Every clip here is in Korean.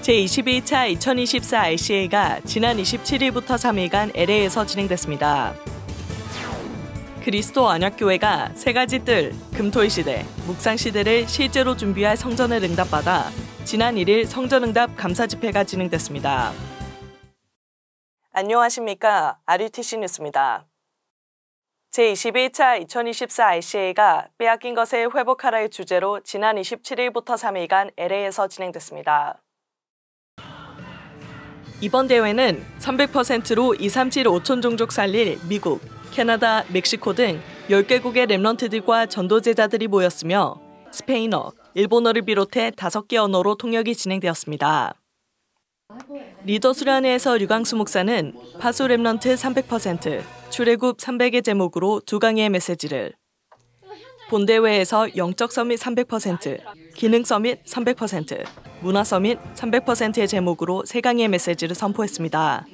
제22차 2024 RCA가 지난 27일부터 3일간 LA에서 진행됐습니다. 그리스도 언약교회가 세 가지 뜰, 금토일시대, 묵상시대를 실제로 준비할 성전을 응답받아 지난 1일 성전응답 감사집회가 진행됐습니다. 안녕하십니까. RUTC 뉴스입니다. 제21차 2024 RCA가 빼앗긴 것을 회복하라의 주제로 지난 27일부터 3일간 LA에서 진행됐습니다. 이번 대회는 300%로 237 5천 종족 살릴 미국, 캐나다, 멕시코 등 10개국의 랩런트들과 전도제자들이 모였으며 스페인어, 일본어를 비롯해 5개 언어로 통역이 진행되었습니다. 리더 수련회에서 류광수 목사는 파수 랩런트 300%, 출애굽 300의 제목으로 두 강의의 메시지를, 본대회에서 영적 서밋 300%, 기능 서밋 300%, 문화 서밋 300%의 제목으로 세 강의의 메시지를 선포했습니다.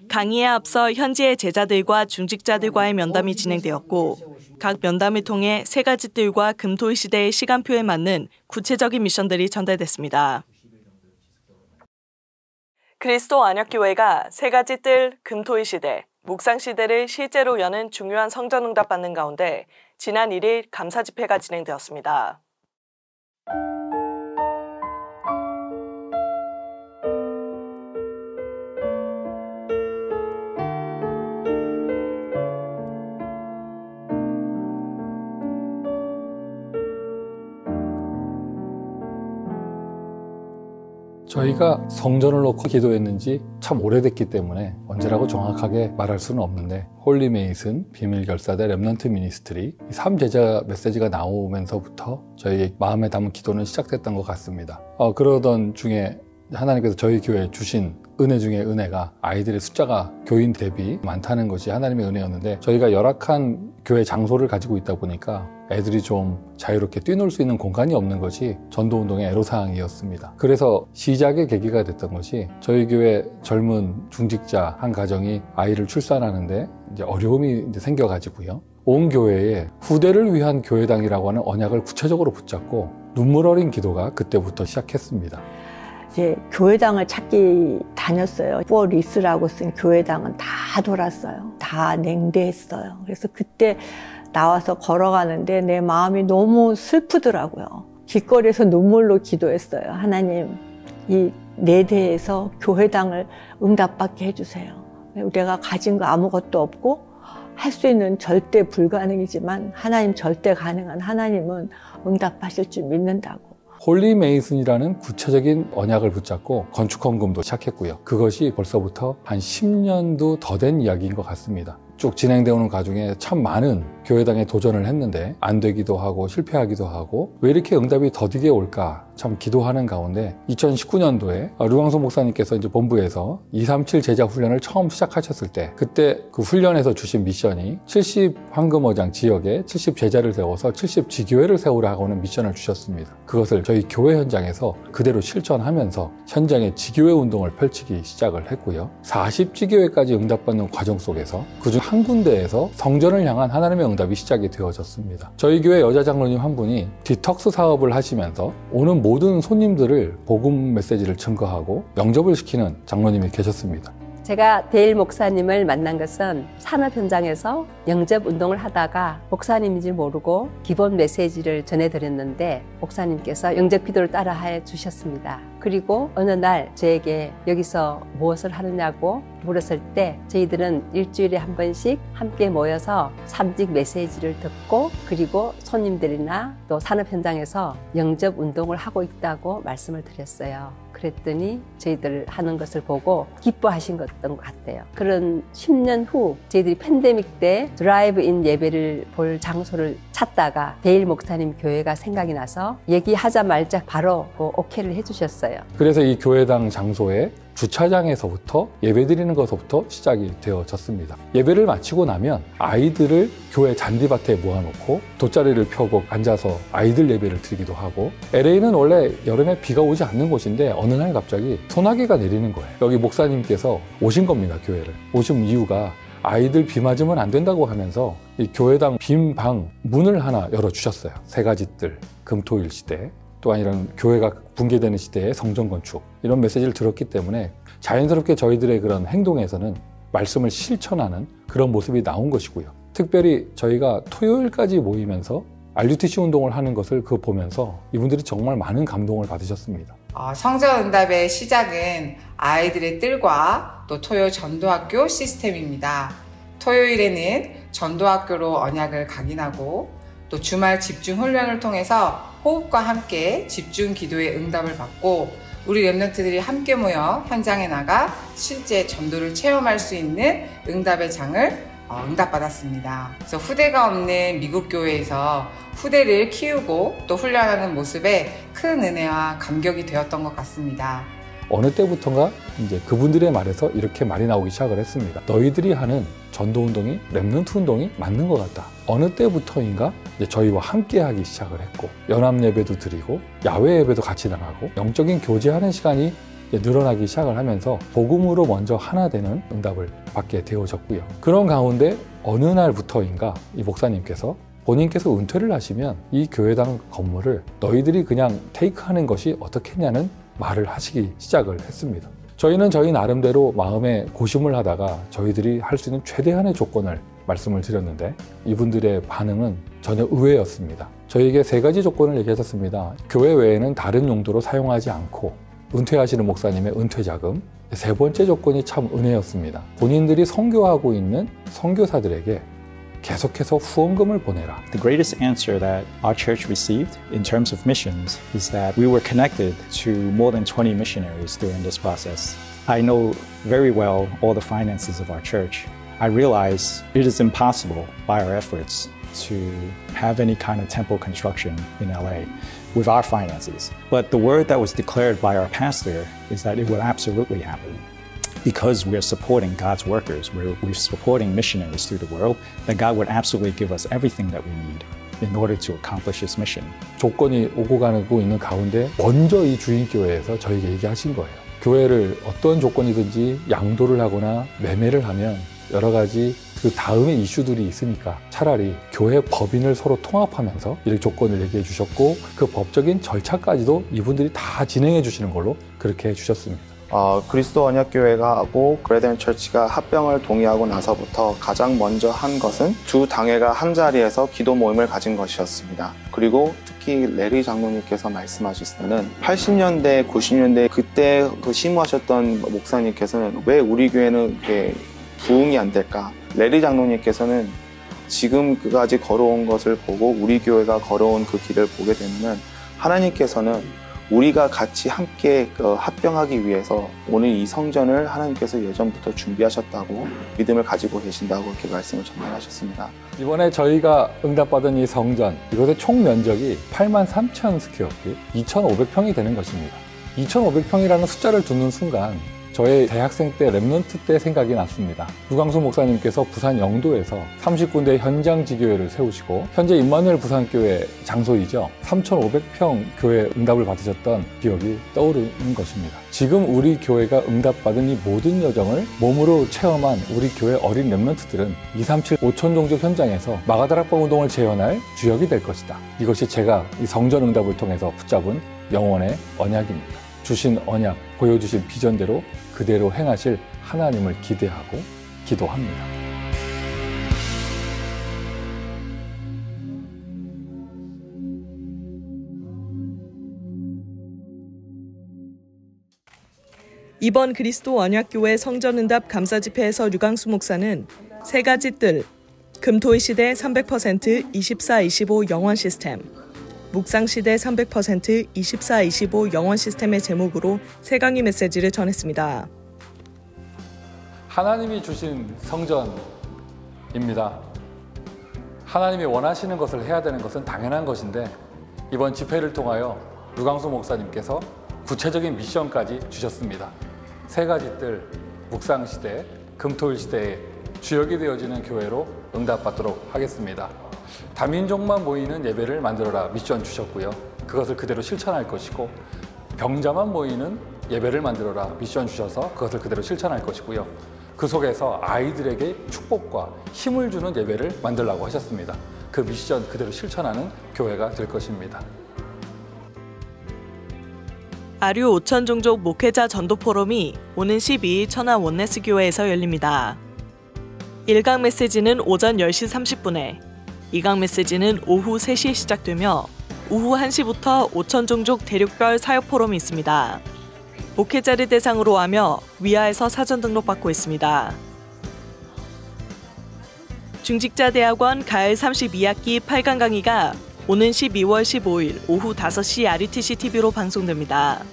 강의에 앞서 현지의 제자들과 중직자들과의 면담이 진행되었고 각 면담을 통해 세 가지 뜰과 금토일 시대의 시간표에 맞는 구체적인 미션들이 전달됐습니다. 그리스도 언약교회가 세 가지 뜰, 금토일 시대, 묵상 시대를 실제로 여는 중요한 성전 응답 받는 가운데 지난 1일 감사 집회가 진행되었습니다. 저희가 성전을 놓고 기도했는지 참 오래됐기 때문에 언제라고 정확하게 말할 수는 없는데 홀리메이슨, 비밀결사대, 랩넌트 미니스트리 3제자 메시지가 나오면서부터 저희 마음에 담은 기도는 시작됐던 것 같습니다. 그러던 중에 하나님께서 저희 교회에 주신 은혜 중에 은혜가 아이들의 숫자가 교인 대비 많다는 것이 하나님의 은혜였는데 저희가 열악한 교회 장소를 가지고 있다 보니까 애들이 좀 자유롭게 뛰놀 수 있는 공간이 없는 것이 전도운동의 애로사항이었습니다. 그래서 시작의 계기가 됐던 것이 저희 교회 젊은 중직자 한 가정이 아이를 출산하는데 이제 어려움이 생겨가지고요. 온 교회에 후대를 위한 교회당이라고 하는 언약을 구체적으로 붙잡고 눈물 어린 기도가 그때부터 시작했습니다. 이제 교회당을 찾기 다녔어요. 포리스라고 쓴 교회당은 다 돌았어요. 다 냉대했어요. 그래서 그때 나와서 걸어가는데 내 마음이 너무 슬프더라고요. 길거리에서 눈물로 기도했어요. 하나님, 이 내 대에서 교회당을 응답받게 해주세요. 내가 가진 거 아무것도 없고 할 수 있는 절대 불가능이지만 하나님 절대 가능한 하나님은 응답하실 줄 믿는다고. 홀리메이슨이라는 구체적인 언약을 붙잡고 건축 헌금도 시작했고요. 그것이 벌써부터 한 10년도 더 된 이야기인 것 같습니다. 쭉 진행되어 오는 과정에 참 많은 교회당에 도전을 했는데 안 되기도 하고 실패하기도 하고 왜 이렇게 응답이 더디게 올까 참 기도하는 가운데 2019년도에 류광수 목사님께서 이제 본부에서 237 제자 훈련을 처음 시작하셨을 때 그때 그 훈련에서 주신 미션이 70 황금어장 지역에 70 제자를 세워서 70 지교회를 세우라고 하는 미션을 주셨습니다. 그것을 저희 교회 현장에서 그대로 실천하면서 현장에 지교회 운동을 펼치기 시작을 했고요. 40 지교회까지 응답받는 과정 속에서 그중 한 군데에서 성전을 향한 하나님의 응답이 시작이 되어졌습니다. 저희 교회 여자 장로님 한 분이 디톡스 사업을 하시면서 오는 모든 손님들을 복음 메시지를 증거하고 영접을 시키는 장로님이 계셨습니다. 제가 데일 목사님을 만난 것은 산업 현장에서 영접 운동을 하다가 목사님인지 모르고 기본 메시지를 전해드렸는데 목사님께서 영접 기도를 따라해 주셨습니다. 그리고 어느 날 저에게 여기서 무엇을 하느냐고 물었을 때 저희들은 일주일에 한 번씩 함께 모여서 삼직 메시지를 듣고 그리고 손님들이나 또 산업 현장에서 영접 운동을 하고 있다고 말씀을 드렸어요. 그랬더니 저희들 하는 것을 보고 기뻐하신 것 같아요. 그런 10년 후 저희들이 팬데믹 때 드라이브인 예배를 볼 장소를 찾다가 데일 목사님 교회가 생각이 나서 얘기하자마자 바로 오케이를 해주셨어요. 그래서 이 교회당 장소에 주차장에서부터 예배드리는 것부터 시작이 되어졌습니다. 예배를 마치고 나면 아이들을 교회 잔디밭에 모아놓고 돗자리를 펴고 앉아서 아이들 예배를 드리기도 하고 LA는 원래 여름에 비가 오지 않는 곳인데 어느 날 갑자기 소나기가 내리는 거예요. 여기 목사님께서 오신 겁니다. 교회를. 오신 이유가 아이들 비 맞으면 안 된다고 하면서 이 교회당 빈 방 문을 하나 열어주셨어요. 세 가지 뜰, 금토일 시대, 또한 이런 교회가 붕괴되는 시대의 성전 건축 이런 메시지를 들었기 때문에 자연스럽게 저희들의 그런 행동에서는 말씀을 실천하는 그런 모습이 나온 것이고요. 특별히 저희가 토요일까지 모이면서 RUTC 운동을 하는 것을 보면서 이분들이 정말 많은 감동을 받으셨습니다. 성전응답의 시작은 아이들의 뜰과 또 토요 전도학교 시스템입니다. 토요일에는 전도학교로 언약을 각인하고 또 주말 집중 훈련을 통해서 호흡과 함께 집중 기도의 응답을 받고 우리 랩런트들이 함께 모여 현장에 나가 실제 전도를 체험할 수 있는 응답의 장을 응답받았습니다. 그래서 후대가 없는 미국 교회에서 후대를 키우고 또 훈련하는 모습에 큰 은혜와 감격이 되었던 것 같습니다. 어느 때부터인가 이제 그분들의 말에서 이렇게 말이 나오기 시작을 했습니다. 너희들이 하는 전도 운동이 랩런트 운동이 맞는 것 같다. 어느 때부터인가 이제 저희와 함께 하기 시작을 했고 연합 예배도 드리고 야외 예배도 같이 나가고 영적인 교제하는 시간이 늘어나기 시작을 하면서 복음으로 먼저 하나 되는 응답을 받게 되어졌고요. 그런 가운데 어느 날부터인가 이 목사님께서 본인께서 은퇴를 하시면 이 교회당 건물을 너희들이 그냥 테이크하는 것이 어떻겠냐는 말을 하시기 시작을 했습니다. 저희는 저희 나름대로 마음에 고심을 하다가 저희들이 할 수 있는 최대한의 조건을 말씀을 드렸는데 이분들의 반응은 전혀 의외였습니다. 저희에게 3가지 조건을 얘기하셨습니다. 교회 외에는 다른 용도로 사용하지 않고 은퇴하시는 목사님의 은퇴자금, 3번째 조건이 참 은혜였습니다. 본인들이 선교하고 있는 선교사들에게 계속해서 후원금을 보내라. The greatest answer that our church received in terms of missions is that we were connected to more than 20 missionaries during this process. I know very well all the finances of our church. I realize it is impossible by our efforts to have any kind of temple construction in LA with our finances. But the word that was declared by our pastor is that it will absolutely happen. Because we're supporting God's workers, we're supporting missionaries through the world, that God would absolutely give us everything that we need in order to accomplish His mission. 조건이 오고 가고 있는 가운데 먼저 이 주인교회에서 저에게 얘기하신 거예요. 교회를 어떤 조건이든지 양도를 하거나 매매를 하면 여러 가지 그 다음의 이슈들이 있으니까 차라리 교회 법인을 서로 통합하면서 이렇게 조건을 얘기해 주셨고 그 법적인 절차까지도 이분들이 다 진행해 주시는 걸로 그렇게 해 주셨습니다. 그리스도 언약교회가 하고 그레덴 처치가 합병을 동의하고 나서부터 가장 먼저 한 것은 두 당회가 한자리에서 기도 모임을 가진 것이었습니다. 그리고 특히 레리 장로님께서 말씀하셨을 때는 80년대, 90년대 그때 그 심우하셨던 목사님께서는 왜 우리 교회는 이렇게 부흥이 안 될까? 레리 장로님께서는 지금까지 걸어온 것을 보고 우리 교회가 걸어온 그 길을 보게 되면 하나님께서는 우리가 같이 함께 합병하기 위해서 오늘 이 성전을 하나님께서 예전부터 준비하셨다고 믿음을 가지고 계신다고 이렇게 말씀을 전달하셨습니다. 이번에 저희가 응답받은 이 성전, 이것의 총 면적이 83,000 스퀘어핏, 2,500평이 되는 것입니다. 2,500평이라는 숫자를 듣는 순간 저의 대학생 때 랩런트 때 생각이 났습니다. 유광수 목사님께서 부산 영도에서 30군데 현장 지교회를 세우시고 현재 임마누엘 부산교회 장소이죠. 3,500평 교회 응답을 받으셨던 기억이 떠오르는 것입니다. 지금 우리 교회가 응답받은 이 모든 여정을 몸으로 체험한 우리 교회 어린 랩런트들은 237 5천 종족 현장에서 마가다락방 운동을 재현할 주역이 될 것이다. 이것이 제가 이 성전 응답을 통해서 붙잡은 영원의 언약입니다. 주신 언약, 보여주신 비전대로 그대로 행하실 하나님을 기대하고 기도합니다. 이번 그리스도 언약교회 성전응답 감사집회에서 류광수 목사는 3가지 뜰, 금토일 시대 300% 24-25 영원 시스템, 묵상시대 300% 24-25 영원 시스템의 제목으로 세강의 메시지를 전했습니다. 하나님이 주신 성전입니다. 하나님이 원하시는 것을 해야 되는 것은 당연한 것인데 이번 집회를 통하여 류광수 목사님께서 구체적인 미션까지 주셨습니다. 3가지 뜰, 묵상시대, 금토일시대의 주역이 되어지는 교회로 응답받도록 하겠습니다. 다민족만 모이는 예배를 만들어라 미션 주셨고요. 그것을 그대로 실천할 것이고 병자만 모이는 예배를 만들어라 미션 주셔서 그것을 그대로 실천할 것이고요. 그 속에서 아이들에게 축복과 힘을 주는 예배를 만들라고 하셨습니다. 그 미션 그대로 실천하는 교회가 될 것입니다. 아류 5천 종족 목회자 전도 포럼이 오는 12일 천안 원네스 교회에서 열립니다. 1강 메시지는 오전 10시 30분에, 2강 메시지는 오후 3시에 시작되며 오후 1시부터 5천 종족 대륙별 사역 포럼이 있습니다. 목회자를 대상으로 하며 위아에서 사전 등록받고 있습니다. 중직자대학원 가을 32학기 8강 강의가 오는 12월 15일 오후 5시 RUTC TV로 방송됩니다.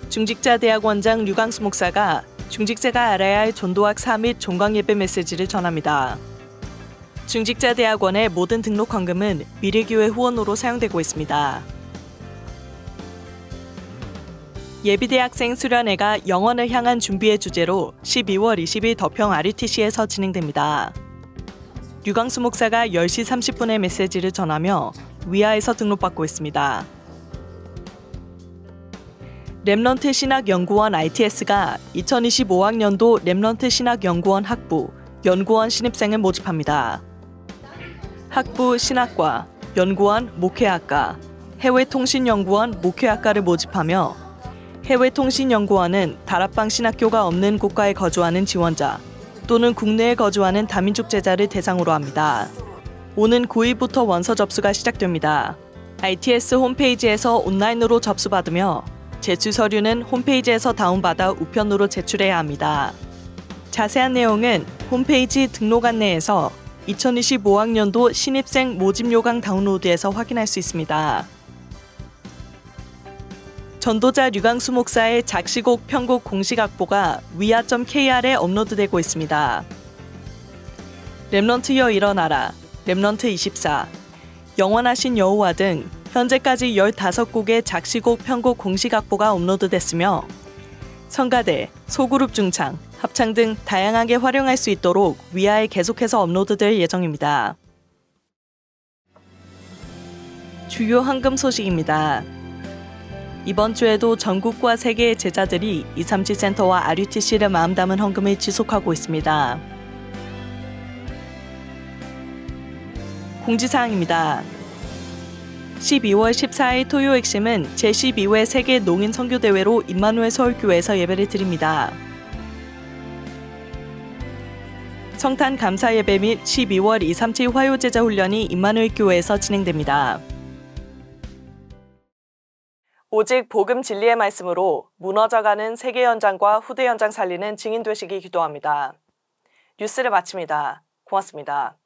중직자대학원장 류광수 목사가 중직자가 알아야 할 전도학 3일 종강예배 메시지를 전합니다. 중직자대학원의 모든 등록 헌금은 미래교회 후원으로 사용되고 있습니다. 예비대학생 수련회가 영원을 향한 준비의 주제로 12월 20일 덕평 RUTC에서 진행됩니다. 류광수 목사가 10시 30분에 메시지를 전하며 위아에서 등록받고 있습니다. 렘넌트 신학연구원 ITS가 2025학년도 렘넌트 신학연구원 학부, 연구원 신입생을 모집합니다. 학부 신학과, 연구원 목회학과, 해외통신연구원 목회학과를 모집하며 해외통신연구원은 다락방 신학교가 없는 국가에 거주하는 지원자 또는 국내에 거주하는 다민족 제자를 대상으로 합니다. 오는 9일부터 원서 접수가 시작됩니다. ITS 홈페이지에서 온라인으로 접수받으며 제출 서류는 홈페이지에서 다운받아 우편으로 제출해야 합니다. 자세한 내용은 홈페이지 등록 안내에서 2025학년도 신입생 모집 요강 다운로드에서 확인할 수 있습니다. 전도자 류광수 목사의 작시곡 편곡 공식 악보가 위아.kr에 업로드되고 있습니다. 렘넌트여 일어나라, 렘넌트 24, 영원하신 여호와 등 현재까지 15곡의 작시곡 편곡 공식 악보가 업로드됐으며 성가대, 소그룹 중창, 합창 등 다양하게 활용할 수 있도록 위아에 계속해서 업로드될 예정입니다. 주요 헌금 소식입니다. 이번 주에도 전국과 세계의 제자들이 237센터와 RUTC를 마음 담은 헌금을 지속하고 있습니다. 공지사항입니다. 12월 14일 토요 핵심은 제12회 세계 농인 선교대회로 임마누엘 서울교회에서 예배를 드립니다. 성탄 감사 예배 및 12월 237 화요제자 훈련이 임마누엘 교회에서 진행됩니다. 오직 복음 진리의 말씀으로 무너져가는 세계 현장과 후대 현장 살리는 증인 되시기 기도합니다. 뉴스를 마칩니다. 고맙습니다.